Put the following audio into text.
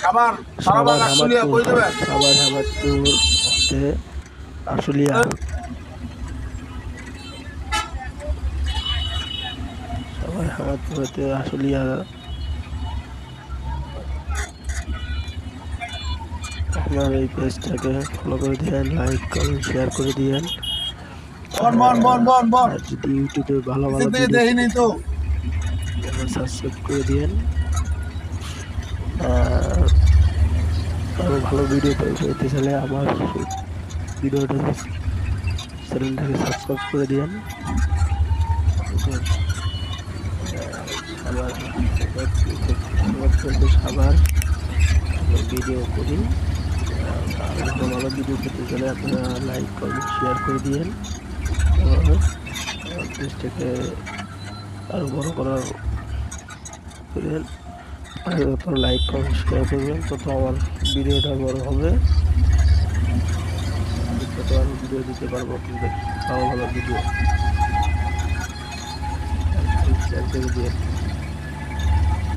সাভার আশুলিয়া কই দেবেন? সাভার হামাদপুর হতে আশুলিয়া। সাভার হামাদপুর হতে আশুলিয়া। আপনার এই পেজটাকে ফলো করে দিয়েন, লাইক কমেন্ট শেয়ার করে দিয়েন। বন আর যদি ইউটিউবে ভালো ভালো ভিডিও দেখিনি তো সাবস্ক্রাইব করে দিয়েন। আরো ভালো ভিডিও পেতে চাইলে আমার ভিডিওটা চ্যানেলটাকে সাবস্ক্রাইব করে দিয়েন। সাভার ভিডিও করি। আরো ভালো ভালো ভিডিও পেতে চাইলে আপনারা লাইক কমেন্ট শেয়ার করে দিয়েন। পেজটাকে আরো বড় করার করেন। যত লাইক কমেন্ট শেয়ার করবেন তত আমার ভিডিওটা বড় হবে, তত আমি ভিডিও দিতে পারবো আপনাদের ভালো ভালো ভিডিও। শেয়ার করে দিয়ে